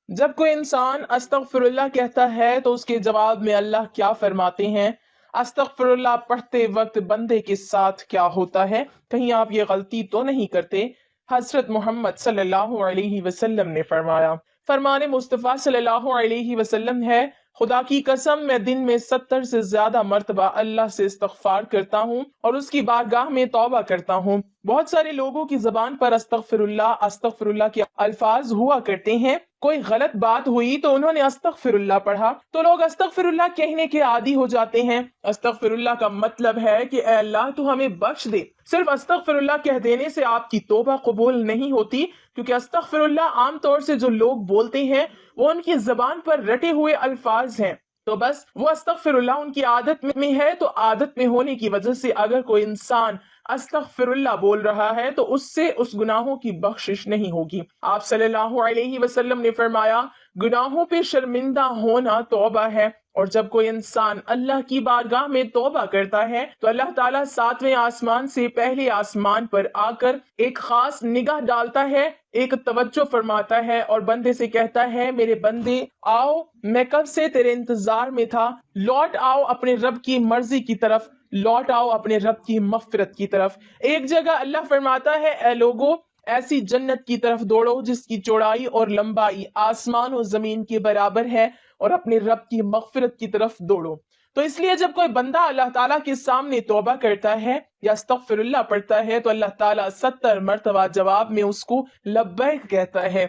جب کوئی انسان استغفراللہ کہتا ہے تو اس کے جواب میں اللہ کیا فرماتے ہیں؟ استغفراللہ پڑھتے وقت بندے کے ساتھ کیا ہوتا ہے؟ کہیں آپ یہ غلطی تو نہیں کرتے؟ حضرت محمد صلی اللہ علیہ وسلم نے فرمایا، فرمان مصطفیٰ صلی اللہ علیہ وسلم ہے، خدا کی قسم میں دن میں 70 سے زیادہ مرتبہ اللہ سے استغفار کرتا ہوں اور اس کی بارگاہ میں توبہ کرتا ہوں۔ بہت سارے لوگوں کی زبان پر استغفر اللہ کے الفاظ ہوا کرتے ہیں، کوئی غلط بات ہوئی تو انہوں نے استغفر اللہ پڑھا تو لوگ استغفر اللہ کہنے کے عادی ہو جاتے ہیں۔ استغفر اللہ کا مطلب ہے کہ اے اللہ تو ہمیں بخش دے۔ صرف استغفر اللہ کہہ دینے سے آپ کی توبہ قبول نہیں ہوتی، کیونکہ استغفر اللہ عام طور سے جو لوگ بولتے ہیں وہ ان کی زبان پر رٹے ہوئے الفاظ ہیں، تو بس وہ استغفر اللہ ان کی عادت میں ہے، تو عادت میں ہونے کی وجہ سے اگر کوئی انسان استغفر اللہ بول رہا ہے تو اس سے اس گناہوں کی بخشش نہیں ہوگی۔ آپ صلی اللہ علیہ وسلم نے فرمایا، گناہوں پہ شرمندہ ہونا توبہ ہے، اور جب کوئی انسان اللہ کی بارگاہ میں توبہ کرتا ہے تو اللہ تعالیٰ 7ویں آسمان سے پہلے آسمان پر آ کر ایک خاص نگاہ ڈالتا ہے، ایک توجہ فرماتا ہے اور بندے سے کہتا ہے، میرے بندے آؤ، میں کب سے تیرے انتظار میں تھا، لوٹ آؤ اپنے رب کی مرضی کی طرف، لوٹ آؤ اپنے رب کی مغفرت کی طرف۔ ایک جگہ اللہ فرماتا ہے، اے لوگو ایسی جنت کی طرف دوڑو جس کی چوڑائی اور لمبائی آسمان و زمین کے برابر ہے، اور اپنے رب کی مغفرت کی طرف دوڑو۔ تو اس لیے جب کوئی بندہ اللہ تعالیٰ کے سامنے توبہ کرتا ہے یا استغفر اللہ پڑھتا ہے تو اللہ تعالیٰ 70 مرتبہ جواب میں اس کو لبیک کہتا ہے۔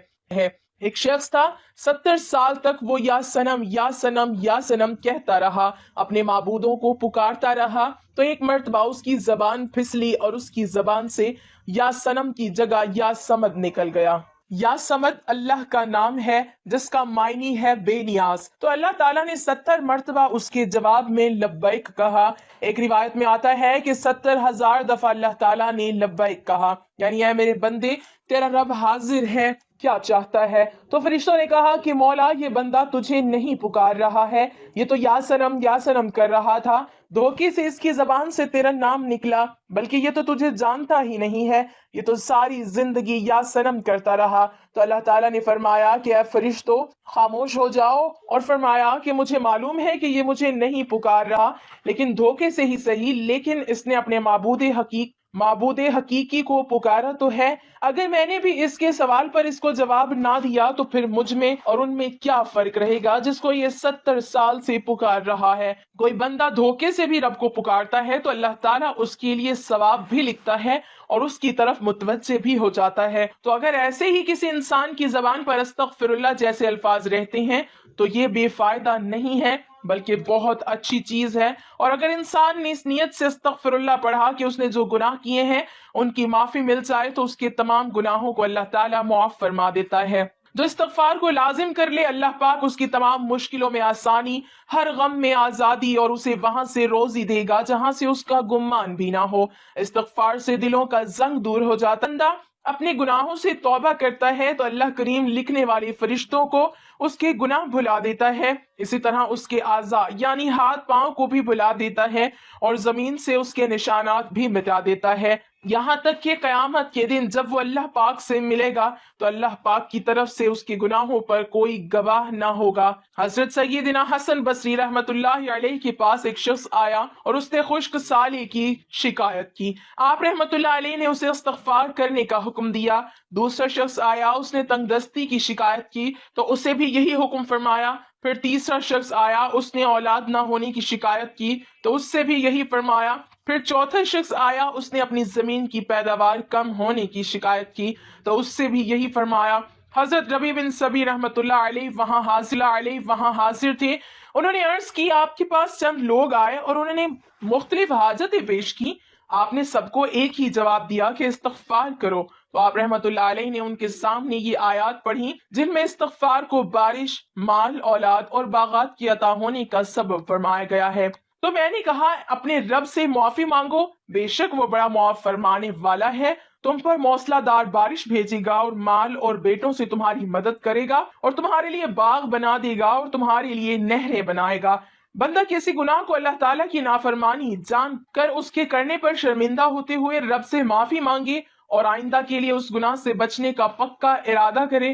ایک شخص تھا، 70 سال تک وہ یا سنم یا سنم یا سنم کہتا رہا، اپنے معبودوں کو پکارتا رہا، تو ایک مرتبہ اس کی زبان پھسلی اور اس کی زبان سے یا سنم کی جگہ یا سمد نکل گیا۔ یا سمد اللہ کا نام ہے جس کا معنی ہے بے نیاز، تو اللہ تعالیٰ نے 70 مرتبہ اس کے جواب میں لبیک کہا۔ ایک روایت میں آتا ہے کہ 70,000 دفعہ اللہ تعالیٰ نے لبیک کہا، یعنی اے میرے بندے تیرا رب حاضر ہے، کیا چاہتا ہے؟ تو فرشتوں نے کہا کہ مولا یہ بندہ تجھے نہیں پکار رہا ہے، یہ تو یا سنم کر رہا تھا، دھوکے سے اس کی زبان سے تیرا نام نکلا، بلکہ یہ تو تجھے جانتا ہی نہیں ہے، یہ تو ساری زندگی یا سنم کرتا رہا۔ تو اللہ تعالیٰ نے فرمایا کہ اے فرشتوں خاموش ہو جاؤ، اور فرمایا کہ مجھے معلوم ہے کہ یہ مجھے نہیں پکار رہا، لیکن دھوکے سے ہی صحیح، لیکن اس نے اپنے معبود حقیقی کو پکارا تو ہے۔ اگر میں نے بھی اس کے سوال پر اس کو جواب نہ دیا تو پھر مجھ میں اور ان میں کیا فرق رہے گا جس کو یہ 70 سال سے پکار رہا ہے۔ کوئی بندہ دھوکے سے بھی رب کو پکارتا ہے تو اللہ تعالیٰ اس کے لیے ثواب بھی لکھتا ہے اور اس کی طرف متوجہ بھی ہو جاتا ہے۔ تو اگر ایسے ہی کسی انسان کی زبان پر استغفر اللہ جیسے الفاظ رہتے ہیں تو یہ بے فائدہ نہیں ہے بلکہ بہت اچھی چیز ہے، اور اگر انسان نے اس نیت سے استغفر اللہ پڑھا کہ اس نے جو گناہ کیے ہیں ان کی معافی مل جائے تو اس کے تمام گناہوں کو اللہ تعالیٰ معاف فرما دیتا ہے۔ جو استغفار کو لازم کر لے اللہ پاک اس کی تمام مشکلوں میں آسانی، ہر غم میں آزادی اور اسے وہاں سے روزی دے گا جہاں سے اس کا گمان بھی نہ ہو۔ استغفار سے دلوں کا زنگ دور ہو جاتا ہے، اپنے گناہوں سے توبہ کرتا ہے تو اللہ کریم لکھنے والے فرشتوں کو اس کے گناہ بھلا دیتا ہے، اسی طرح اس کے اعضاء یعنی ہاتھ پاؤں کو بھی بھلا دیتا ہے اور زمین سے اس کے نشانات بھی مٹا دیتا ہے، یہاں تک کہ قیامت کے دن جب وہ اللہ پاک سے ملے گا تو اللہ پاک کی طرف سے اس کے گناہوں پر کوئی گواہ نہ ہوگا۔ حضرت سیدنا حسن بصری رحمت اللہ علیہ کے پاس ایک شخص آیا اور اس نے خشک سالی کی شکایت کی، آپ رحمت اللہ علیہ نے اسے استغفار کرنے کا حکم دیا۔ دوسرا شخص آیا، اس نے تنگ دستی کی شکایت کی تو اسے بھی یہی حکم فرمایا۔ پھر تیسرا شخص آیا، اس نے اولاد نہ ہونے کی شکایت کی تو اس سے بھی یہی فرمایا۔ پھر چوتھا شخص آیا، اس نے اپنی زمین کی پیداوار کم ہونے کی شکایت کی تو اس سے بھی یہی فرمایا۔ حضرت ربیع بن صبی رحمت اللہ علیہ وہاں حاضر تھے، انہوں نے عرض کی آپ کے پاس چند لوگ آئے اور انہوں نے مختلف حاجتیں پیش کی، آپ نے سب کو ایک ہی جواب دیا کہ استغفار کرو، تو آپ رحمت اللہ علیہ نے ان کے سامنے یہ آیات پڑھی جن میں استغفار کو بارش، مال، اولاد اور باغات کی عطا ہونے کا سبب فرمایا گیا ہے۔ تو میں نے کہا اپنے رب سے معافی مانگو، بے شک وہ بڑا معاف فرمانے والا ہے، تم پر موسلا دار بارش بھیجے گا اور مال اور بیٹوں سے تمہاری مدد کرے گا اور تمہارے لیے باغ بنا دے گا اور تمہارے لیے نہریں بنائے گا۔ بندہ کسی گناہ کو اللہ تعالیٰ کی نافرمانی جان کر اس کے کرنے پر شرمندہ ہوتے ہوئے رب سے معافی مانگے اور آئندہ کے لیے اس گناہ سے بچنے کا پکا ارادہ کرے